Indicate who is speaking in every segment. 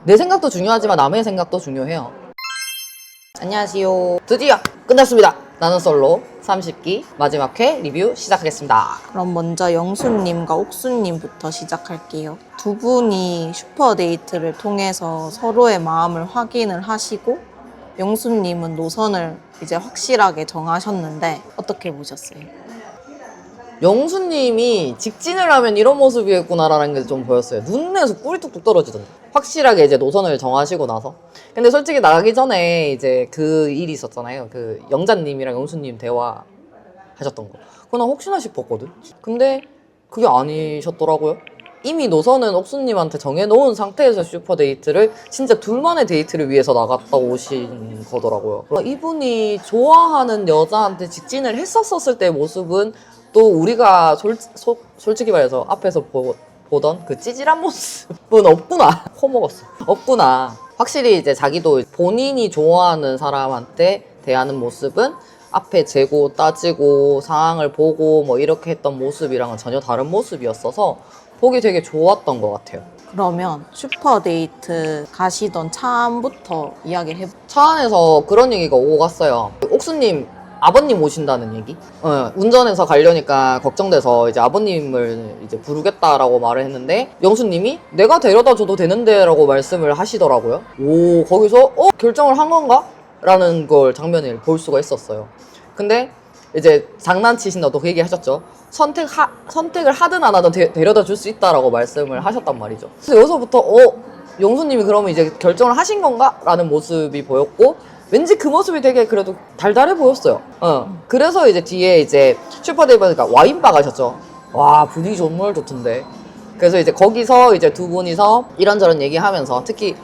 Speaker 1: 내 생각도 중요하지만 남의 생각도 중요해요. 안녕하세요. 드디어 끝났습니다. 나는 솔로 30기 마지막 회 리뷰 시작하겠습니다.
Speaker 2: 그럼 먼저 영수님과 옥수님부터 시작할게요. 두 분이 슈퍼데이트를 통해서 서로의 마음을 확인을 하시고 영수님은 노선을 이제 확실하게 정하셨는데 어떻게 보셨어요?
Speaker 1: 영수님이 직진을 하면 이런 모습이겠구나라는 게 좀 보였어요. 눈에서 꿀이 뚝뚝 떨어지던데. 확실하게 이제 노선을 정하시고 나서. 근데 솔직히 나가기 전에 이제 그 일이 있었잖아요. 그 영자님이랑 영수님 대화 하셨던 거. 그거 나 혹시나 싶었거든. 근데 그게 아니셨더라고요. 이미 노선은 옥수님한테 정해놓은 상태에서 슈퍼데이트를 진짜 둘만의 데이트를 위해서 나갔다 오신 거더라고요. 이분이 좋아하는 여자한테 직진을 했었을 때의 모습은 또 우리가 솔직히 말해서 앞에서 보던 그 찌질한 모습은 없구나. 퍼먹었어. 없구나. 확실히 이제 자기도 본인이 좋아하는 사람한테 대하는 모습은 앞에 재고 따지고 상황을 보고 뭐 이렇게 했던 모습이랑은 전혀 다른 모습이었어서 보기 되게 좋았던 것 같아요.
Speaker 2: 그러면 슈퍼데이트 가시던 차 안부터 이야기를 해볼까요?
Speaker 1: 차 안에서 그런 얘기가 오고 갔어요. 옥수님 아버님 오신다는 얘기? 운전해서 가려니까 걱정돼서 이제 아버님을 이제 부르겠다라고 말을 했는데 영수님이 내가 데려다 줘도 되는데 라고 말씀을 하시더라고요. 오, 거기서 결정을 한 건가? 라는 걸 장면을 볼 수가 있었어요. 근데 이제 장난치신다고 그 얘기 하셨죠. 선택을 하든 안 하든 데려다 줄 수 있다라고 말씀을 하셨단 말이죠. 그래서 여기서부터 영수님이 그러면 이제 결정을 하신 건가? 라는 모습이 보였고 왠지 그 모습이 되게 그래도 달달해 보였어요. 그래서 이제 뒤에 이제 슈퍼데이트가 와인바 가셨죠. 와, 분위기 정말 좋던데. 그래서 이제 거기서 이제 두 분이서 이런저런 얘기하면서 특히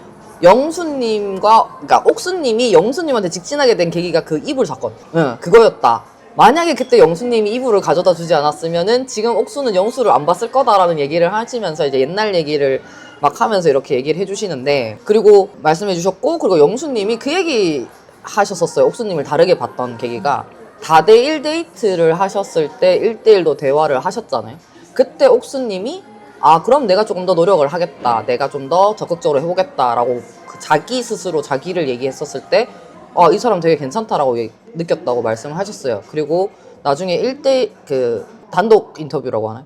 Speaker 1: 그러니까 옥수님이 영수님한테 직진하게 된 계기가 그 이불 사건. 그거였다. 만약에 그때 영수님이 이불을 가져다 주지 않았으면은 지금 옥수는 영수를 안 봤을 거다라는 얘기를 하시면서 이제 옛날 얘기를 막 하면서 이렇게 얘기를 해주시는데, 그리고 말씀해 주셨고, 그리고 영수님이 그 얘기 하셨었어요. 옥수님을 다르게 봤던 계기가 4대1 데이트를 하셨을 때 1대1도 대화를 하셨잖아요. 그때 옥수님이 그럼 내가 조금 더 노력을 하겠다, 내가 좀 더 적극적으로 해보겠다라고 자기 스스로 자기를 얘기했었을 때 이 사람 되게 괜찮다라고 느꼈다고 말씀을 하셨어요. 그리고 나중에 단독 인터뷰라고 하나요?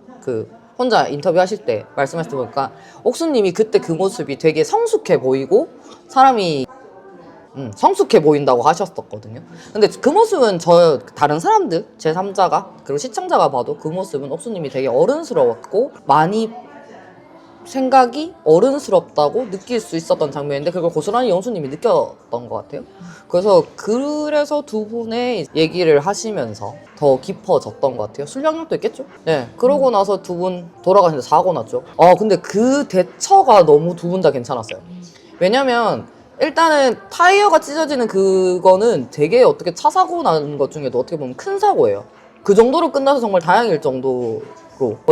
Speaker 1: 혼자 인터뷰 하실 때 말씀하실 때 보니까 옥수님이 그때 그 모습이 되게 성숙해 보이고 사람이 성숙해 보인다고 하셨었거든요. 근데 그 모습은 다른 사람들, 제3자가 그리고 시청자가 봐도 그 모습은 옥수님이 되게 어른스러웠고 많이 생각이 어른스럽다고 느낄 수 있었던 장면인데 그걸 고스란히 영수님이 느꼈던 것 같아요. 그래서 두 분의 얘기를 하시면서 더 깊어졌던 것 같아요. 술 양력도 있겠죠? 네. 그러고 나서 두 분 돌아가시는데 사고 났죠. 근데 그 대처가 너무 두 분 다 괜찮았어요. 왜냐면 일단은 타이어가 찢어지는 그거는 되게 어떻게 차 사고 나는 것 중에도 어떻게 보면 큰 사고예요. 그 정도로 끝나서 정말 다행일 정도로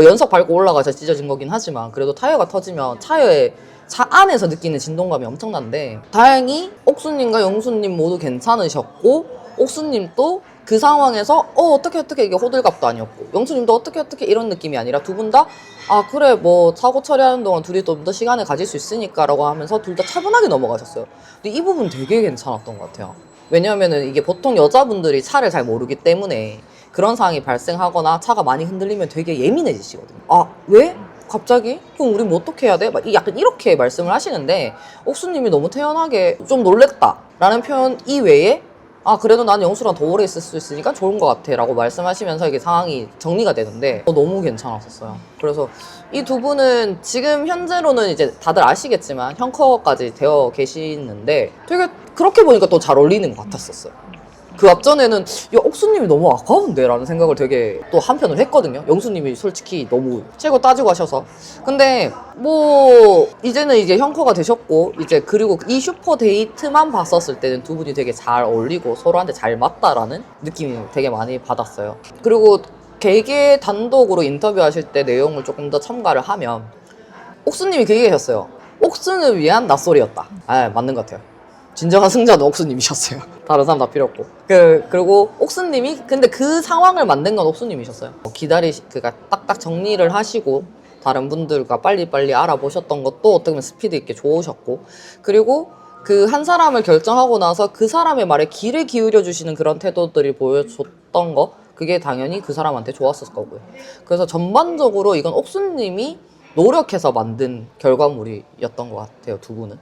Speaker 1: 연석 밟고 올라가서 찢어진 거긴 하지만 그래도 타이어가 터지면 차 안에서 느끼는 진동감이 엄청난데 다행히 옥수님과 영수님 모두 괜찮으셨고 옥수님도 그 상황에서 어떻게 이게 호들갑도 아니었고 영수님도 어떻게 이런 느낌이 아니라 두 분 다 그래 뭐 사고 처리하는 동안 둘이 좀 더 시간을 가질 수 있으니까 라고 하면서 둘 다 차분하게 넘어가셨어요. 근데 이 부분 되게 괜찮았던 것 같아요. 왜냐하면은 이게 보통 여자분들이 차를 잘 모르기 때문에 그런 상황이 발생하거나 차가 많이 흔들리면 되게 예민해지시거든요. 왜? 갑자기? 그럼 우리 뭐 어떻게 해야 돼? 약간 이렇게 말씀을 하시는데 옥수님이 너무 태연하게 좀 놀랬다 라는 표현 이외에 그래도 난 영수랑 더 오래 있을 수 있으니까 좋은 것 같아 라고 말씀하시면서 이게 상황이 정리가 되는데 너무 괜찮았었어요. 그래서 이 두 분은 지금 현재로는 이제 다들 아시겠지만 형커까지 되어 계시는데 되게 그렇게 보니까 또 잘 어울리는 것 같았었어요. 그 앞전에는 옥수님이 너무 아까운데 라는 생각을 되게 또 한편으로 했거든요. 영수님이 솔직히 너무 최고 따지고 하셔서. 근데 뭐 이제는 이제 형커가 되셨고 이제 그리고 이 슈퍼 데이트만 봤었을 때는 두 분이 되게 잘 어울리고 서로한테 잘 맞다라는 느낌이 되게 많이 받았어요. 그리고 개개 단독으로 인터뷰하실 때 내용을 조금 더 첨가를 하면 옥수님이 그 얘기 하셨어요. 옥수는 위한 낯소리였다. 맞는 것 같아요. 진정한 승자는 옥수님이셨어요. 다른 사람 다 필요 없고. 그리고 옥수님이 근데 그 상황을 만든 건 옥수님이셨어요. 그러니까 딱딱 정리를 하시고 다른 분들과 빨리빨리 알아보셨던 것도 어떻게 보면 스피드 있게 좋으셨고, 그리고 그 한 사람을 결정하고 나서 그 사람의 말에 귀를 기울여 주시는 그런 태도들이 보여줬던 거, 그게 당연히 그 사람한테 좋았을 거고요. 그래서 전반적으로 이건 옥수님이 노력해서 만든 결과물이었던 것 같아요, 두 분은.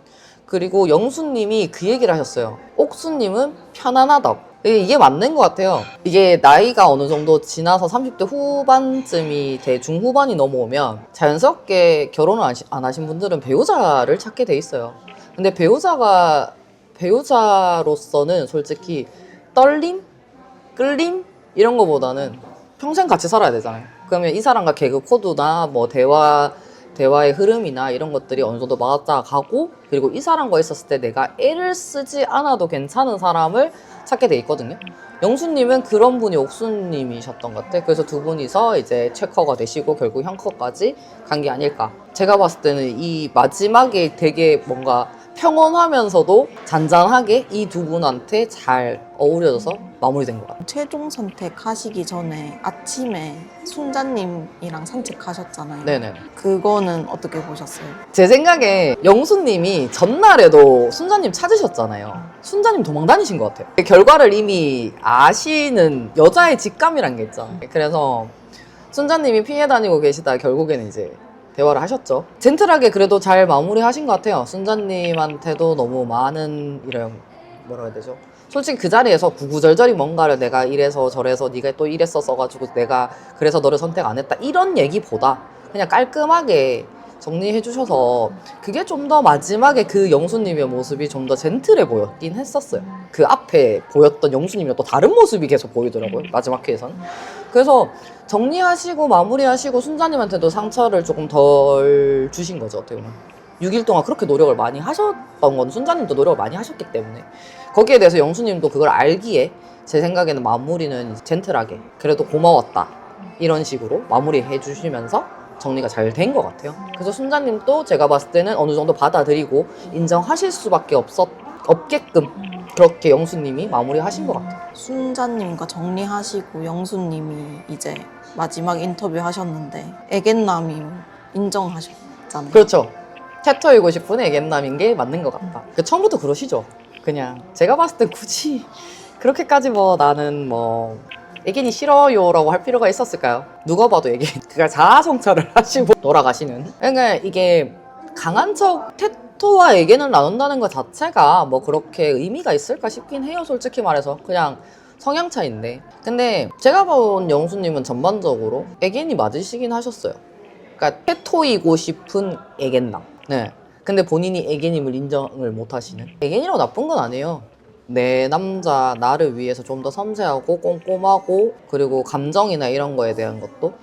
Speaker 1: 그리고 영수님이 그 얘기를 하셨어요. 옥수님은 편안하다. 이게 맞는 것 같아요. 이게 나이가 어느 정도 지나서 30대 후반쯤이 돼 중후반이 넘어오면 자연스럽게 결혼을 안 하신 분들은 배우자를 찾게 돼 있어요. 근데 배우자로서는 솔직히 떨림? 끌림? 이런 거보다는 평생 같이 살아야 되잖아요. 그러면 이 사람과 개그 코드나 뭐 대화의 흐름이나 이런 것들이 어느 정도 맞아가고, 그리고 이 사람과 있었을 때 내가 애를 쓰지 않아도 괜찮은 사람을 찾게 돼 있거든요. 영수님은 그런 분이 옥수님이셨던 것 같아요. 그래서 두 분이서 이제 최커가 되시고 결국 형커까지 간 게 아닐까. 제가 봤을 때는 이 마지막에 되게 뭔가 평온하면서도 잔잔하게 이 두 분한테 잘 어우러져서 마무리된 것 같아요.
Speaker 2: 최종 선택하시기 전에 아침에 순자님이랑 산책하셨잖아요.
Speaker 1: 네네.
Speaker 2: 그거는 어떻게 보셨어요?
Speaker 1: 제 생각에 영수님이 전날에도 순자님 찾으셨잖아요. 순자님 도망 다니신 것 같아요. 결과를 이미 아시는 여자의 직감이란 게 있잖아요. 그래서 순자님이 피해 다니고 계시다 결국에는 이제 대화를 하셨죠. 젠틀하게 그래도 잘 마무리하신 것 같아요. 순자님한테도 너무 많은 이런 뭐라 해야 되죠? 솔직히 그 자리에서 구구절절히 뭔가를 내가 이래서 저래서 네가 또 이랬었어가지고 내가 그래서 너를 선택 안 했다 이런 얘기보다 그냥 깔끔하게 정리해 주셔서 그게 좀 더 마지막에 그 영수님의 모습이 좀 더 젠틀해 보였긴 했었어요. 그 앞에 보였던 영수님이랑 또 다른 모습이 계속 보이더라고요, 마지막 회에서는. 그래서 정리하시고 마무리하시고 순자님한테도 상처를 조금 덜 주신 거죠, 어떻게 보면. 6일 동안 그렇게 노력을 많이 하셨던 건 순자님도 노력을 많이 하셨기 때문에 거기에 대해서 영수님도 그걸 알기에 제 생각에는 마무리는 젠틀하게 그래도 고마웠다 이런 식으로 마무리해 주시면서 정리가 잘 된 것 같아요. 그래서 순자님도 제가 봤을 때는 어느 정도 받아들이고 인정하실 수밖에 없게끔 그렇게 영수님이 마무리하신 것 같아요.
Speaker 2: 순자님과 정리하시고 영수님이 이제 마지막 인터뷰 하셨는데 애견남임 인정하셨잖아요.
Speaker 1: 그렇죠. 태토이고 싶은 애견남인 게 맞는 것 같다. 처음부터 그러시죠. 그냥 제가 봤을 때 굳이 그렇게까지 뭐 나는 뭐 애견이 싫어요 라고 할 필요가 있었을까요? 누가 봐도 애견 그가 자아성찰을 하시고 돌아가시는. 그러니까 이게 강한 척 태토와 애견을 나눈다는 것 자체가 뭐 그렇게 의미가 있을까 싶긴 해요. 솔직히 말해서 그냥 성향 차이인데, 근데 제가 본 영수님은 전반적으로 애견이 맞으시긴 하셨어요. 그러니까 태토이고 싶은 애견남. 네. 근데 본인이 애견임을 인정을 못 하시는. 애견이라고 나쁜 건 아니에요. 내 남자 나를 위해서 좀 더 섬세하고 꼼꼼하고, 그리고 감정이나 이런 거에 대한 것도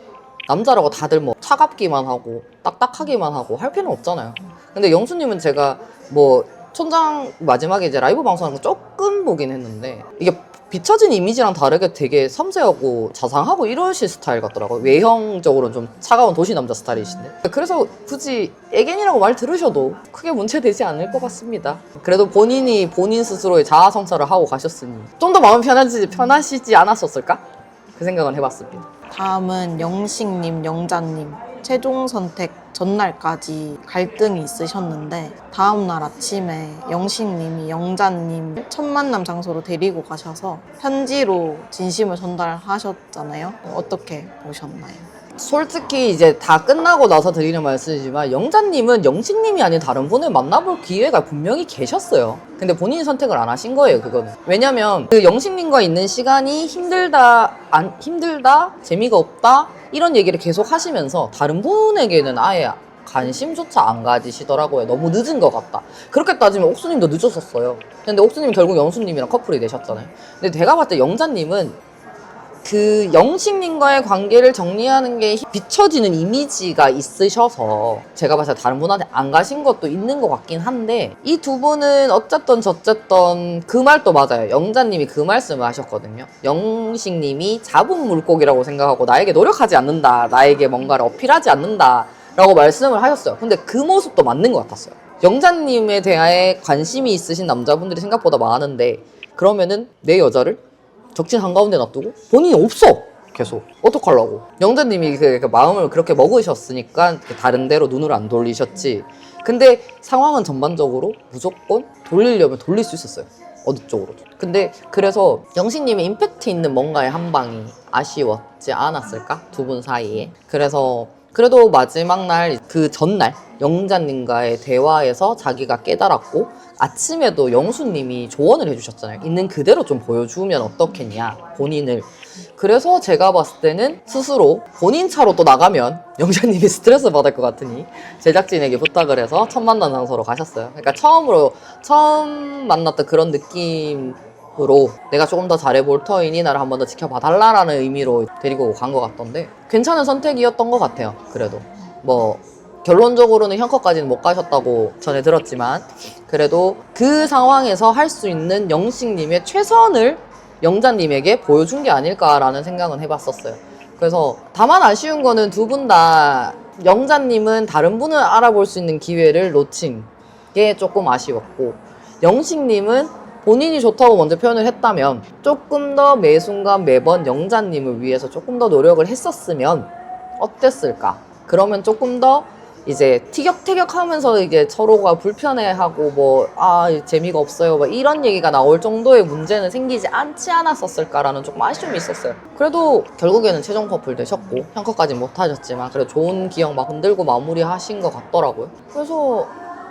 Speaker 1: 남자라고 다들 뭐 차갑기만 하고 딱딱하기만 하고 할 필요는 없잖아요. 근데 영수님은 제가 뭐 촌장 마지막에 이제 라이브 방송하는 거 조금 보긴 했는데 이게 비춰진 이미지랑 다르게 되게 섬세하고 자상하고 이러실 스타일 같더라고요. 외형적으로는 좀 차가운 도시 남자 스타일이신데, 그래서 굳이 애견이라고 말 들으셔도 크게 문제되지 않을 것 같습니다. 그래도 본인이 본인 스스로의 자아 성찰을 하고 가셨으니 좀 더 마음 편하시지 않았었을까? 그 생각은 해봤습니다.
Speaker 2: 다음은 영식님, 영자님 최종 선택 전날까지 갈등이 있으셨는데 다음날 아침에 영식님이 영자님 첫 만남 장소로 데리고 가셔서 편지로 진심을 전달하셨잖아요. 어떻게 보셨나요?
Speaker 1: 솔직히 이제 다 끝나고 나서 드리는 말씀이지만 영자님은 영식님이 아닌 다른 분을 만나볼 기회가 분명히 계셨어요. 근데 본인이 선택을 안 하신 거예요, 그거는. 왜냐면 그 영식님과 있는 시간이 힘들다, 재미가 없다 이런 얘기를 계속 하시면서 다른 분에게는 아예 관심조차 안 가지시더라고요. 너무 늦은 것 같다. 그렇게 따지면 옥수님도 늦었었어요. 근데 옥수님 결국 영수님이랑 커플이 되셨잖아요. 근데 제가 봤을 때 영자님은 그 영식님과의 관계를 정리하는 게 비춰지는 이미지가 있으셔서 제가 봤을 때 다른 분한테 안 가신 것도 있는 것 같긴 한데, 이 두 분은 어쨌든 저쨌든 그 말도 맞아요. 영자님이 그 말씀을 하셨거든요. 영식님이 잡은 물고기라고 생각하고 나에게 노력하지 않는다, 나에게 뭔가를 어필하지 않는다 라고 말씀을 하셨어요. 근데 그 모습도 맞는 것 같았어요. 영자님에 대해 관심이 있으신 남자분들이 생각보다 많은데 그러면은 내 여자를 적진 한가운데 놔두고 본인이 없어! 계속. 어떡하려고. 영자님이 그 마음을 그렇게 먹으셨으니까 다른 데로 눈을 안 돌리셨지. 근데 상황은 전반적으로 무조건 돌리려면 돌릴 수 있었어요. 어느 쪽으로도. 근데 그래서 영식님의 임팩트 있는 뭔가의 한 방이 아쉬웠지 않았을까? 두 분 사이에. 그래서 그래도 마지막 날, 그 전날 영자님과의 대화에서 자기가 깨달았고 아침에도 영수님이 조언을 해주셨잖아요. 있는 그대로 좀 보여주면 어떻겠냐, 본인을. 그래서 제가 봤을 때는 스스로 본인 차로 또 나가면 영자님이 스트레스 받을 것 같으니 제작진에게 부탁을 해서 첫 만난 장소로 가셨어요. 그러니까 처음 만났던 그런 느낌으로 내가 조금 더 잘해볼 터이니 나를 한 번 더 지켜봐 달라라는 의미로 데리고 간 것 같던데 괜찮은 선택이었던 것 같아요. 그래도 뭐 결론적으로는 형컷까지는 못 가셨다고 전에 들었지만 그래도 그 상황에서 할 수 있는 영식님의 최선을 영자님에게 보여준 게 아닐까라는 생각은 해봤었어요. 그래서 다만 아쉬운 거는 두 분 다 영자님은 다른 분을 알아볼 수 있는 기회를 놓친 게 조금 아쉬웠고 영식님은 본인이 좋다고 먼저 표현을 했다면 조금 더 매 순간 매번 영자님을 위해서 조금 더 노력을 했었으면 어땠을까? 그러면 조금 더 이제 티격태격 하면서 이게 서로가 불편해하고 뭐, 재미가 없어요. 뭐 이런 얘기가 나올 정도의 문제는 생기지 않지 않았었을까라는 조금 아쉬움이 있었어요. 그래도 결국에는 최종 커플 되셨고, 형컷까지 못 하셨지만, 그래도 좋은 기억 막 흔들고 마무리하신 것 같더라고요. 그래서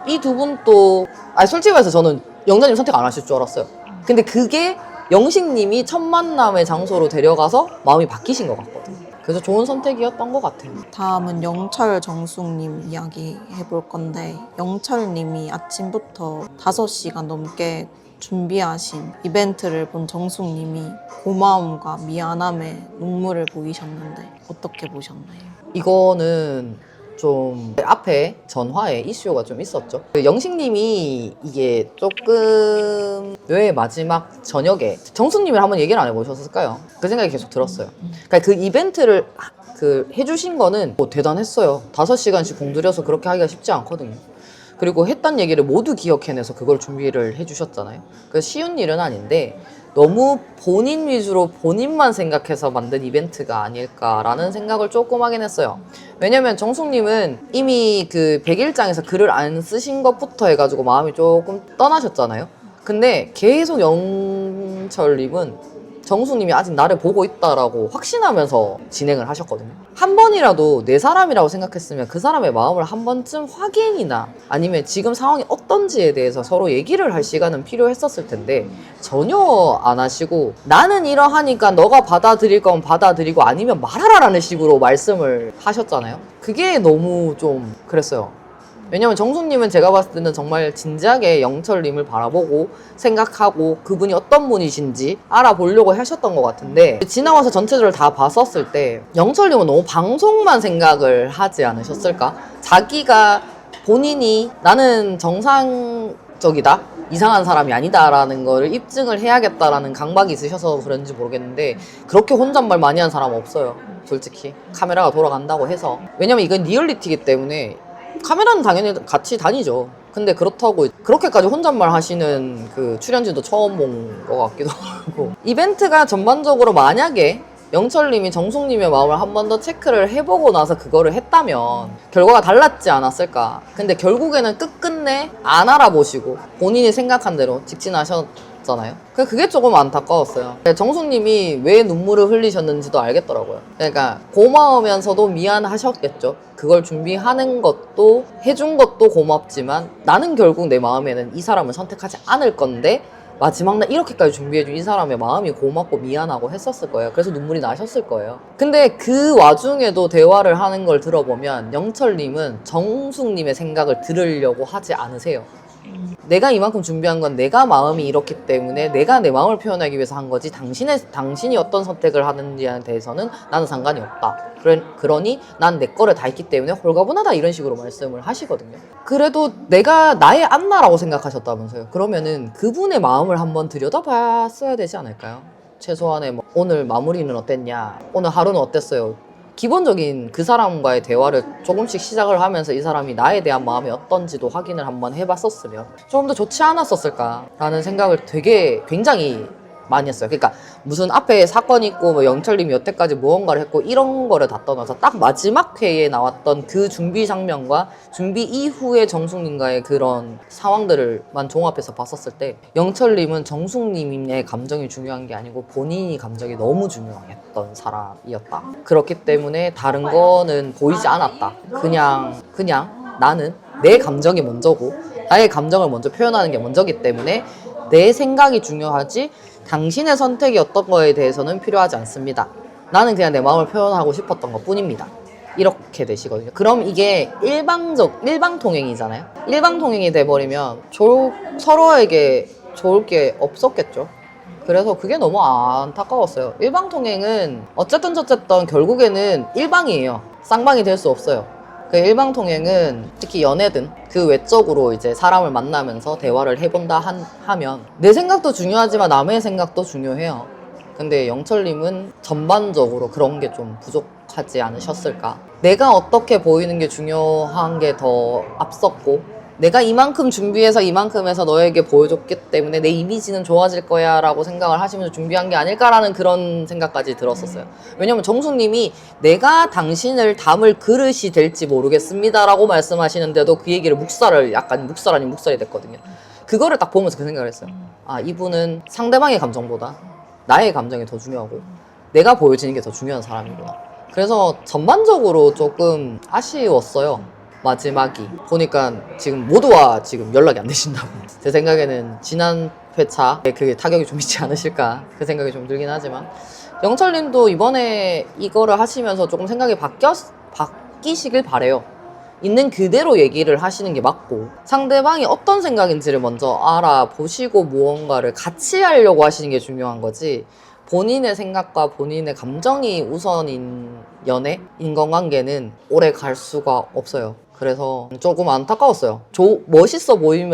Speaker 1: 이 두 분 또, 솔직히 말해서 저는 영자님 선택 안 하실 줄 알았어요. 근데 그게 영식님이 첫 만남의 장소로 데려가서 마음이 바뀌신 것 같거든요. 그래서 좋은 선택이었던 것 같아요.
Speaker 2: 다음은 영철 정숙님 이야기 해볼 건데 영철님이 아침부터 5시간 넘게 준비하신 이벤트를 본 정숙님이 고마움과 미안함에 눈물을 보이셨는데 어떻게 보셨나요?
Speaker 1: 이거는 좀 앞에 전화에 이슈가 좀 있었죠. 영식님이 이게 조금 왜 마지막 저녁에 정숙님을 한번 얘기를 안 해보셨을까요? 그 생각이 계속 들었어요. 그러니까 그 이벤트를 해주신 거는 뭐 대단했어요. 5시간씩 공들여서 그렇게 하기가 쉽지 않거든요. 그리고 했던 얘기를 모두 기억해내서 그걸 준비를 해주셨잖아요. 그 쉬운 일은 아닌데 너무 본인 위주로 본인만 생각해서 만든 이벤트가 아닐까라는 생각을 조금 하긴 했어요. 왜냐면 정숙님은 이미 그 100일장에서 글을 안 쓰신 것부터 해가지고 마음이 조금 떠나셨잖아요. 근데 계속 영철님은 정숙님이 아직 나를 보고 있다라고 확신하면서 진행을 하셨거든요. 한 번이라도 내 사람이라고 생각했으면 그 사람의 마음을 한 번쯤 확인이나 아니면 지금 상황이 어떤지에 대해서 서로 얘기를 할 시간은 필요했었을 텐데 전혀 안 하시고 나는 이러하니까 너가 받아들일 건 받아들이고 아니면 말하라라는 식으로 말씀을 하셨잖아요. 그게 너무 좀 그랬어요. 왜냐면 정숙님은 제가 봤을 때는 정말 진지하게 영철님을 바라보고 생각하고 그분이 어떤 분이신지 알아보려고 하셨던 것 같은데 지나와서 전체적으로 다 봤었을 때 영철님은 너무 방송만 생각을 하지 않으셨을까? 자기가 본인이 나는 정상적이다? 이상한 사람이 아니다라는 걸 입증을 해야겠다라는 강박이 있으셔서 그런지 모르겠는데 그렇게 혼잣말 많이 한 사람 없어요. 솔직히 카메라가 돌아간다고 해서. 왜냐면 이건 리얼리티이기 때문에 카메라는 당연히 같이 다니죠. 근데 그렇다고 그렇게까지 혼잣말 하시는 그 출연진도 처음 본 것 같기도 하고 이벤트가 전반적으로 만약에 영철님이 정숙님의 마음을 한 번 더 체크를 해보고 나서 그거를 했다면 결과가 달랐지 않았을까. 근데 결국에는 끝끝내 안 알아보시고 본인이 생각한 대로 직진하셨잖아요. 그게 조금 안타까웠어요. 정숙님이 왜 눈물을 흘리셨는지도 알겠더라고요. 그러니까 고마우면서도 미안하셨겠죠. 그걸 준비하는 것도 해준 것도 고맙지만 나는 결국 내 마음에는 이 사람을 선택하지 않을 건데 마지막 날 이렇게까지 준비해준 이 사람의 마음이 고맙고 미안하고 했었을 거예요. 그래서 눈물이 나셨을 거예요. 근데 그 와중에도 대화를 하는 걸 들어보면 영철님은 정숙님의 생각을 들으려고 하지 않으세요. 내가 이만큼 준비한 건 내가 마음이 이렇기 때문에 내가 내 마음을 표현하기 위해서 한 거지 당신이 어떤 선택을 하는지에 대해서는 나는 상관이 없다. 그러니 난 내 거를 다 했기 때문에 홀가분하다 이런 식으로 말씀을 하시거든요. 그래도 내가 나의 안나라고 생각하셨다면서요. 그러면은 그분의 마음을 한번 들여다봤어야 되지 않을까요? 최소한의 뭐 오늘 마무리는 어땠냐? 오늘 하루는 어땠어요? 기본적인 그 사람과의 대화를 조금씩 시작을 하면서 이 사람이 나에 대한 마음이 어떤지도 확인을 한번 해봤었으면 조금 더 좋지 않았었을까라는 생각을 굉장히 많이 했어요. 그러니까 무슨 앞에 사건이 있고 뭐 영철님이 여태까지 무언가를 했고 이런 거를 다 떠나서 딱 마지막 회에 나왔던 그 준비 장면과 준비 이후의 정숙님과의 그런 상황들을만 종합해서 봤었을 때 영철님은 정숙님의 감정이 중요한 게 아니고 본인이 감정이 너무 중요했던 사람이었다. 그렇기 때문에 다른 거는 보이지 않았다. 그냥 나는 내 감정이 먼저고 나의 감정을 먼저 표현하는 게 먼저기 때문에 내 생각이 중요하지 당신의 선택이 어떤 거에 대해서는 필요하지 않습니다. 나는 그냥 내 마음을 표현하고 싶었던 것 뿐입니다. 이렇게 되시거든요. 그럼 이게 일방통행이잖아요. 일방통행이 돼버리면 서로에게 좋을 게 없었겠죠. 그래서 그게 너무 안타까웠어요. 일방통행은 어쨌든 저쨌든 결국에는 일방이에요. 쌍방이 될 수 없어요. 그 일방통행은 특히 연애든 그 외적으로 이제 사람을 만나면서 대화를 해본다 하면 내 생각도 중요하지만 남의 생각도 중요해요. 근데 영철님은 전반적으로 그런 게 좀 부족하지 않으셨을까? 내가 어떻게 보이는 게 중요한 게 더 앞섰고 내가 이만큼 준비해서 이만큼 해서 너에게 보여줬기 때문에 내 이미지는 좋아질 거야 라고 생각을 하시면서 준비한 게 아닐까라는 그런 생각까지 들었었어요. 왜냐면 정숙님이 내가 당신을 담을 그릇이 될지 모르겠습니다 라고 말씀하시는데도 그 얘기를 묵살 아닌 묵살이 됐거든요. 그거를 딱 보면서 그 생각을 했어요. 아, 이분은 상대방의 감정보다 나의 감정이 더 중요하고 내가 보여지는 게 더 중요한 사람이구나. 그래서 전반적으로 조금 아쉬웠어요. 마지막이 보니까 지금 모두와 지금 연락이 안 되신다고. 제 생각에는 지난 회차에 그 타격이 좀 있지 않으실까 그 생각이 좀 들긴 하지만 영철님도 이번에 이거를 하시면서 조금 생각이 바뀌시길 바래요. 있는 그대로 얘기를 하시는 게 맞고 상대방이 어떤 생각인지를 먼저 알아보시고 무언가를 같이 하려고 하시는 게 중요한 거지 본인의 생각과 본인의 감정이 우선인 연애, 인간관계는 오래 갈 수가 없어요. 그래서 조금 안타까웠어요. 멋있어 보일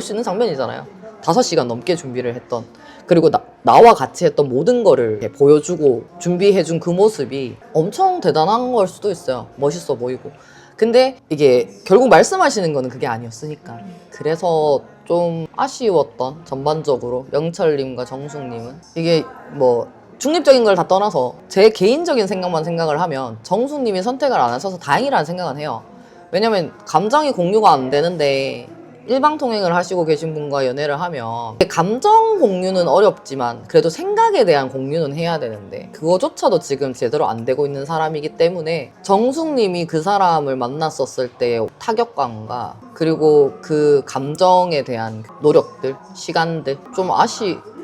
Speaker 1: 수 있는 장면이잖아요. 5시간 넘게 준비를 했던 그리고 나와 같이 했던 모든 거를 이렇게 보여주고 준비해준 그 모습이 엄청 대단한 걸 수도 있어요. 멋있어 보이고. 근데 이게 결국 말씀하시는 거는 그게 아니었으니까. 그래서 좀 아쉬웠던 전반적으로 영철님과 정숙님은 이게 뭐 중립적인 걸 다 떠나서 제 개인적인 생각만 생각을 하면 정숙님이 선택을 안 하셔서 다행이라는 생각은 해요. 왜냐면 감정이 공유가 안 되는데 일방통행을 하시고 계신 분과 연애를 하면 감정 공유는 어렵지만 그래도 생각에 대한 공유는 해야 되는데 그거조차도 지금 제대로 안 되고 있는 사람이기 때문에 정숙님이 그 사람을 만났었을 때의 타격감과 그리고 그 감정에 대한 노력들, 시간들 좀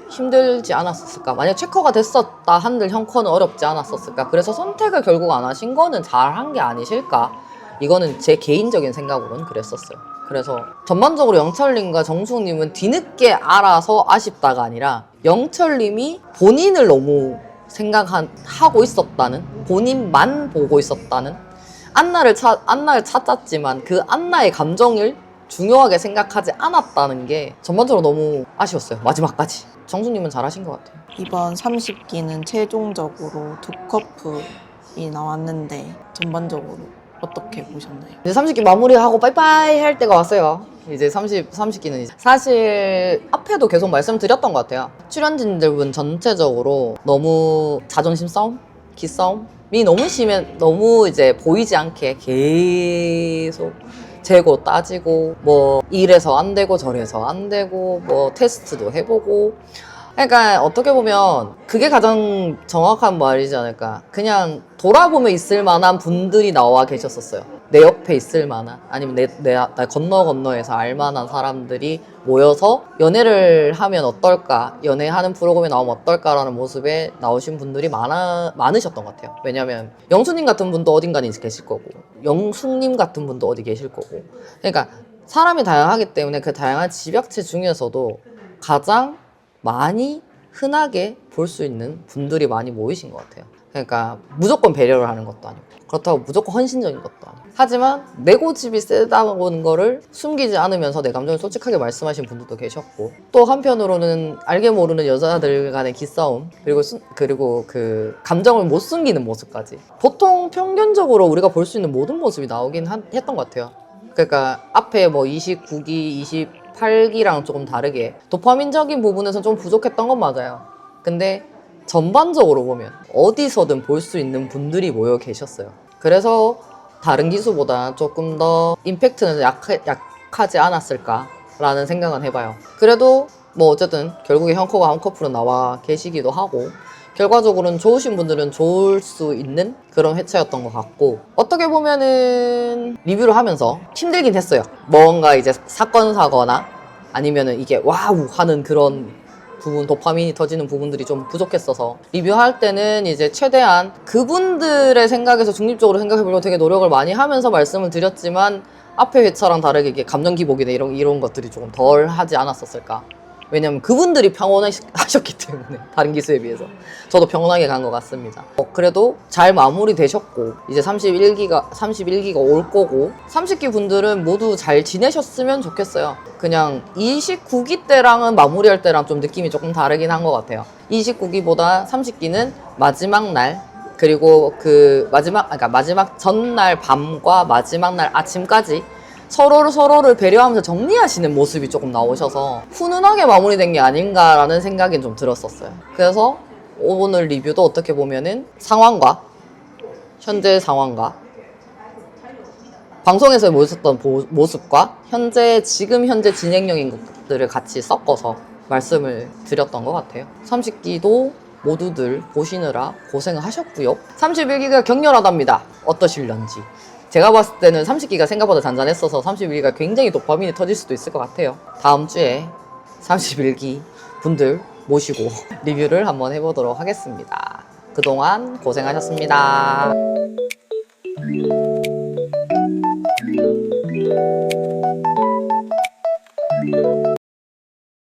Speaker 1: 힘들지 않았었을까? 만약 체커가 됐었다 한들 형커는 어렵지 않았었을까? 그래서 선택을 결국 안 하신 거는 잘한 게 아니실까? 이거는 제 개인적인 생각으로는 그랬었어요. 그래서 전반적으로 영철님과 정숙님은 뒤늦게 알아서 아쉽다가 아니라 영철님이 본인을 너무 생각하고 있었다는, 본인만 보고 있었다는, 안나를 찾았지만 그 안나의 감정을 중요하게 생각하지 않았다는 게 전반적으로 너무 아쉬웠어요. 마지막까지. 정숙님은 잘하신 것 같아요.
Speaker 2: 이번 30기는 최종적으로 두 커플이 나왔는데 전반적으로 어떻게 보셨나요?
Speaker 1: 이제 30기 마무리하고 빠이빠이 할 때가 왔어요. 이제 30기는 이제 사실 앞에도 계속 말씀드렸던 것 같아요. 출연진들분 전체적으로 너무 자존심 싸움? 기싸움이 너무 너무 이제 보이지 않게 계속 재고 따지고 뭐 이래서 안 되고 저래서 안 되고 뭐 테스트도 해보고 그러니까 어떻게 보면 그게 가장 정확한 말이지 않을까. 그냥 돌아보면 있을 만한 분들이 나와 계셨었어요. 내 옆에 있을 만한 아니면 나 건너에서 알만한 사람들이 모여서 연애를 하면 어떨까, 연애하는 프로그램에 나오면 어떨까라는 모습에 나오신 분들이 많으셨던 것 같아요. 왜냐면 영수님 같은 분도 어딘가에 계실 거고 영숙님 같은 분도 어디 계실 거고 그러니까 사람이 다양하기 때문에 그 다양한 집약체 중에서도 가장 많이 흔하게 볼 수 있는 분들이 많이 모이신 것 같아요. 그러니까 무조건 배려를 하는 것도 아니고 그렇다고 무조건 헌신적인 것도 아니고 하지만 내 고집이 세다는 거를 숨기지 않으면서 내 감정을 솔직하게 말씀하신 분들도 계셨고 또 한편으로는 알게 모르는 여자들 간의 기싸움 그리고 그 감정을 못 숨기는 모습까지 보통 평균적으로 우리가 볼 수 있는 모든 모습이 나오긴 했던 것 같아요. 그러니까 앞에 뭐 29기, 38기랑 조금 다르게 도파민적인 부분에서 좀 부족했던 건 맞아요. 근데 전반적으로 보면 어디서든 볼 수 있는 분들이 모여 계셨어요. 그래서 다른 기수보다 조금 더 임팩트는 약하지 않았을까라는 생각은 해봐요. 그래도 뭐 어쨌든 결국에 형커가 한 커플은 나와 계시기도 하고 결과적으로는 좋으신 분들은 좋을 수 있는 그런 회차였던 것 같고 어떻게 보면은 리뷰를 하면서 힘들긴 했어요. 뭔가 이제 사건 사거나 아니면은 이게 와우 하는 그런 부분, 도파민이 터지는 부분들이 좀 부족했어서 리뷰할 때는 이제 최대한 그분들의 생각에서 중립적으로 생각해보려고 되게 노력을 많이 하면서 말씀을 드렸지만 앞에 회차랑 다르게 이게 감정 기복이나 이런 것들이 조금 덜 하지 않았었을까. 왜냐면 그분들이 평온하셨기 때문에 다른 기수에 비해서 저도 평온하게 간 것 같습니다. 그래도 잘 마무리되셨고 이제 31기가 올 거고 30기 분들은 모두 잘 지내셨으면 좋겠어요. 그냥 29기 때랑은 마무리할 때랑 좀 느낌이 조금 다르긴 한 것 같아요. 29기보다 30기는 마지막 날 그리고 그 마지막 전날 밤과 마지막 날 아침까지 서로를 배려하면서 정리하시는 모습이 조금 나오셔서 훈훈하게 마무리된 게 아닌가라는 생각이 좀 들었었어요. 그래서 오늘 리뷰도 어떻게 보면은 현재 상황과 방송에서 보였었던 모습과 지금 현재 진행형인 것들을 같이 섞어서 말씀을 드렸던 것 같아요. 30기도 모두들 보시느라 고생을 하셨고요. 31기가 격렬하답니다. 어떠실런지. 제가 봤을 때는 30기가 생각보다 잔잔했어서 31기가 굉장히 도파민이 터질 수도 있을 것 같아요. 다음 주에 31기 분들 모시고 리뷰를 한번 해보도록 하겠습니다. 그동안 고생하셨습니다.